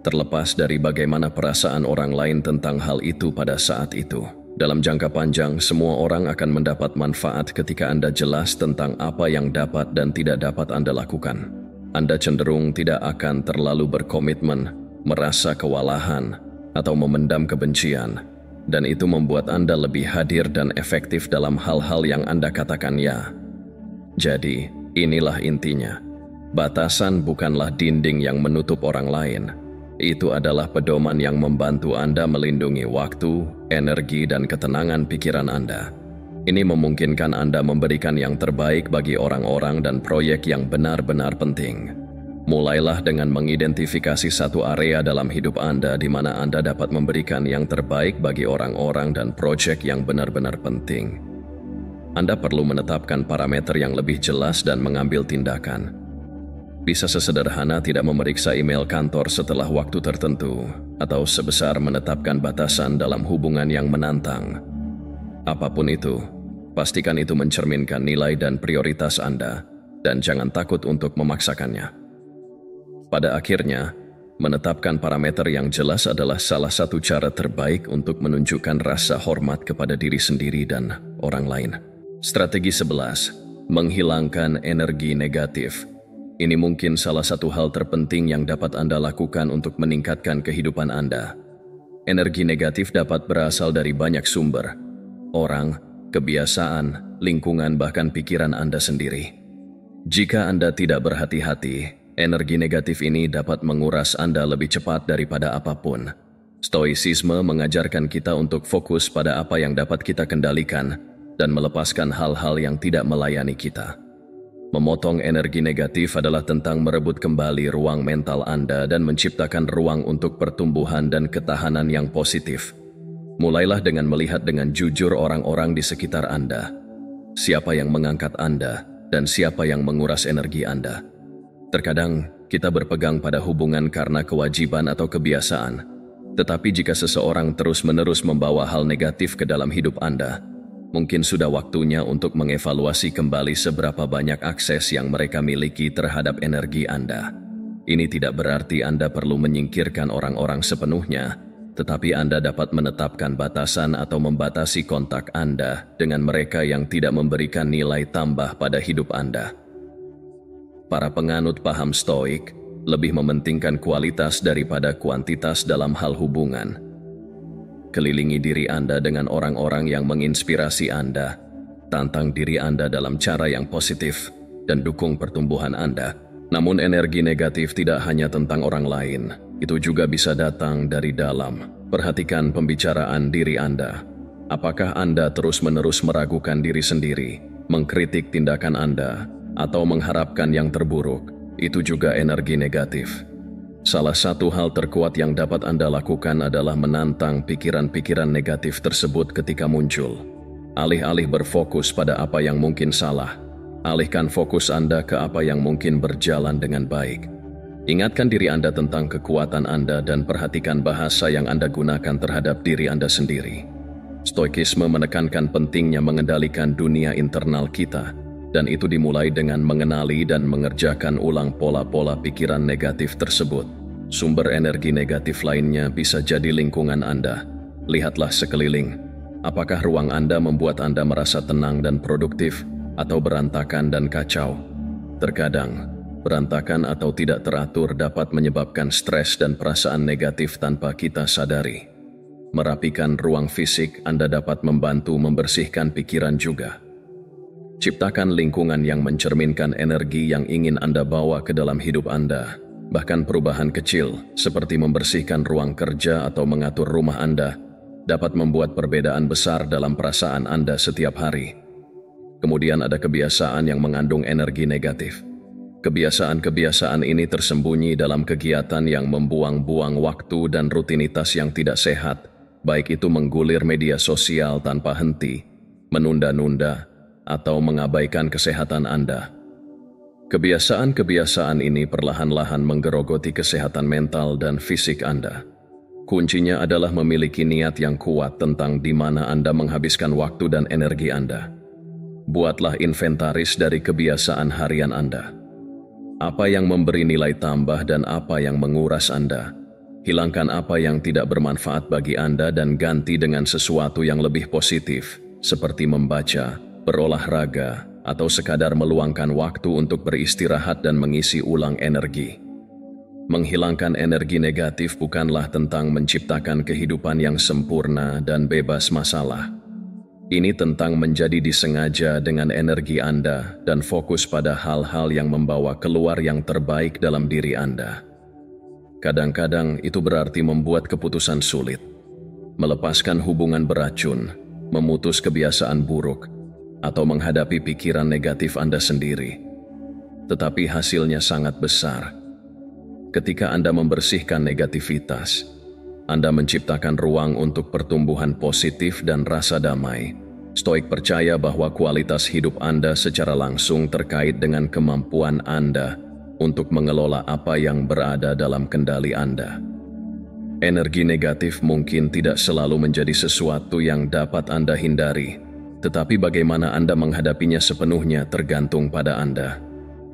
terlepas dari bagaimana perasaan orang lain tentang hal itu pada saat itu. Dalam jangka panjang, semua orang akan mendapat manfaat ketika Anda jelas tentang apa yang dapat dan tidak dapat Anda lakukan. Anda cenderung tidak akan terlalu berkomitmen, merasa kewalahan, atau memendam kebencian, dan itu membuat Anda lebih hadir dan efektif dalam hal-hal yang Anda katakan ya. Jadi, inilah intinya. Batasan bukanlah dinding yang menutup orang lain. Itu adalah pedoman yang membantu Anda melindungi waktu, energi, dan ketenangan pikiran Anda. Ini memungkinkan Anda memberikan yang terbaik bagi orang-orang dan proyek yang benar-benar penting. Mulailah dengan mengidentifikasi satu area dalam hidup Anda di mana Anda dapat memberikan yang terbaik bagi orang-orang dan proyek yang benar-benar penting. Anda perlu menetapkan parameter yang lebih jelas dan mengambil tindakan. Bisa sesederhana tidak memeriksa email kantor setelah waktu tertentu, atau sebesar menetapkan batasan dalam hubungan yang menantang. Apapun itu, pastikan itu mencerminkan nilai dan prioritas Anda, dan jangan takut untuk memaksakannya. Pada akhirnya, menetapkan parameter yang jelas adalah salah satu cara terbaik untuk menunjukkan rasa hormat kepada diri sendiri dan orang lain. Strategi 11. Menghilangkan energi negatif. Ini mungkin salah satu hal terpenting yang dapat Anda lakukan untuk meningkatkan kehidupan Anda. Energi negatif dapat berasal dari banyak sumber, orang, kebiasaan, lingkungan, bahkan pikiran Anda sendiri. Jika Anda tidak berhati-hati, energi negatif ini dapat menguras Anda lebih cepat daripada apapun. Stoicisme mengajarkan kita untuk fokus pada apa yang dapat kita kendalikan dan melepaskan hal-hal yang tidak melayani kita. Memotong energi negatif adalah tentang merebut kembali ruang mental Anda dan menciptakan ruang untuk pertumbuhan dan ketahanan yang positif. Mulailah dengan melihat dengan jujur orang-orang di sekitar Anda. Siapa yang mengangkat Anda dan siapa yang menguras energi Anda. Terkadang kita berpegang pada hubungan karena kewajiban atau kebiasaan. Tetapi jika seseorang terus-menerus membawa hal negatif ke dalam hidup Anda, mungkin sudah waktunya untuk mengevaluasi kembali seberapa banyak akses yang mereka miliki terhadap energi Anda. Ini tidak berarti Anda perlu menyingkirkan orang-orang sepenuhnya, tetapi Anda dapat menetapkan batasan atau membatasi kontak Anda dengan mereka yang tidak memberikan nilai tambah pada hidup Anda. Para penganut paham Stoik lebih mementingkan kualitas daripada kuantitas dalam hal hubungan. Kelilingi diri Anda dengan orang-orang yang menginspirasi Anda, tantang diri Anda dalam cara yang positif, dan dukung pertumbuhan Anda. Namun energi negatif tidak hanya tentang orang lain, itu juga bisa datang dari dalam. Perhatikan pembicaraan diri Anda. Apakah Anda terus-menerus meragukan diri sendiri, mengkritik tindakan Anda, atau mengharapkan yang terburuk? Itu juga energi negatif. Salah satu hal terkuat yang dapat Anda lakukan adalah menantang pikiran-pikiran negatif tersebut ketika muncul. Alih-alih berfokus pada apa yang mungkin salah, alihkan fokus Anda ke apa yang mungkin berjalan dengan baik. Ingatkan diri Anda tentang kekuatan Anda dan perhatikan bahasa yang Anda gunakan terhadap diri Anda sendiri. Stoikisme menekankan pentingnya mengendalikan dunia internal kita, dan itu dimulai dengan mengenali dan mengerjakan ulang pola-pola pikiran negatif tersebut. Sumber energi negatif lainnya bisa jadi lingkungan Anda. Lihatlah sekeliling. Apakah ruang Anda membuat Anda merasa tenang dan produktif, atau berantakan dan kacau? Terkadang, berantakan atau tidak teratur dapat menyebabkan stres dan perasaan negatif tanpa kita sadari. Merapikan ruang fisik Anda dapat membantu membersihkan pikiran juga. Ciptakan lingkungan yang mencerminkan energi yang ingin Anda bawa ke dalam hidup Anda. Bahkan perubahan kecil, seperti membersihkan ruang kerja atau mengatur rumah Anda, dapat membuat perbedaan besar dalam perasaan Anda setiap hari. Kemudian ada kebiasaan yang mengandung energi negatif. Kebiasaan-kebiasaan ini tersembunyi dalam kegiatan yang membuang-buang waktu dan rutinitas yang tidak sehat, baik itu menggulir media sosial tanpa henti, menunda-nunda, atau mengabaikan kesehatan Anda. Kebiasaan-kebiasaan ini perlahan-lahan menggerogoti kesehatan mental dan fisik Anda. Kuncinya adalah memiliki niat yang kuat tentang di mana Anda menghabiskan waktu dan energi Anda. Buatlah inventaris dari kebiasaan harian Anda. Apa yang memberi nilai tambah dan apa yang menguras Anda. Hilangkan apa yang tidak bermanfaat bagi Anda dan ganti dengan sesuatu yang lebih positif, seperti membaca, berolahraga, atau sekadar meluangkan waktu untuk beristirahat dan mengisi ulang energi. Menghilangkan energi negatif bukanlah tentang menciptakan kehidupan yang sempurna dan bebas masalah. Ini tentang menjadi disengaja dengan energi Anda dan fokus pada hal-hal yang membawa keluar yang terbaik dalam diri Anda. Kadang-kadang itu berarti membuat keputusan sulit, melepaskan hubungan beracun, memutus kebiasaan buruk, atau menghadapi pikiran negatif Anda sendiri. Tetapi hasilnya sangat besar. Ketika Anda membersihkan negativitas, Anda menciptakan ruang untuk pertumbuhan positif dan rasa damai. Stoik percaya bahwa kualitas hidup Anda secara langsung terkait dengan kemampuan Anda untuk mengelola apa yang berada dalam kendali Anda. Energi negatif mungkin tidak selalu menjadi sesuatu yang dapat Anda hindari, tetapi bagaimana Anda menghadapinya sepenuhnya tergantung pada Anda.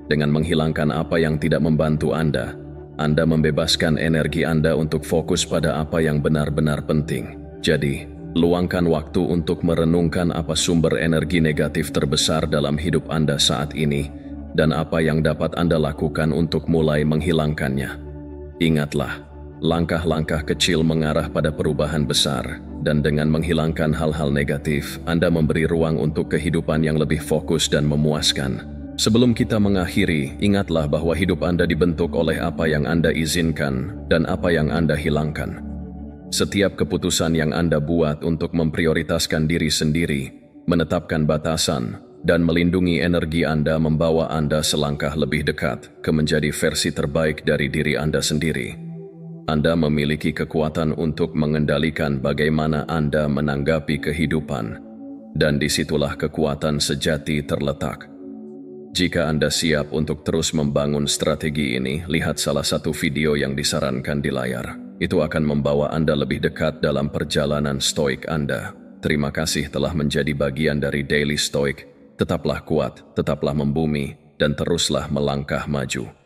Dengan menghilangkan apa yang tidak membantu Anda membebaskan energi Anda untuk fokus pada apa yang benar-benar penting. Jadi, luangkan waktu untuk merenungkan apa sumber energi negatif terbesar dalam hidup Anda saat ini dan apa yang dapat Anda lakukan untuk mulai menghilangkannya. Ingatlah, langkah-langkah kecil mengarah pada perubahan besar. Dan dengan menghilangkan hal-hal negatif, Anda memberi ruang untuk kehidupan yang lebih fokus dan memuaskan. Sebelum kita mengakhiri, ingatlah bahwa hidup Anda dibentuk oleh apa yang Anda izinkan dan apa yang Anda hilangkan. Setiap keputusan yang Anda buat untuk memprioritaskan diri sendiri, menetapkan batasan, dan melindungi energi Anda membawa Anda selangkah lebih dekat ke menjadi versi terbaik dari diri Anda sendiri. Anda memiliki kekuatan untuk mengendalikan bagaimana Anda menanggapi kehidupan, dan disitulah kekuatan sejati terletak. Jika Anda siap untuk terus membangun strategi ini, lihat salah satu video yang disarankan di layar. Itu akan membawa Anda lebih dekat dalam perjalanan stoik Anda. Terima kasih telah menjadi bagian dari Daily Stoic. Tetaplah kuat, tetaplah membumi, dan teruslah melangkah maju.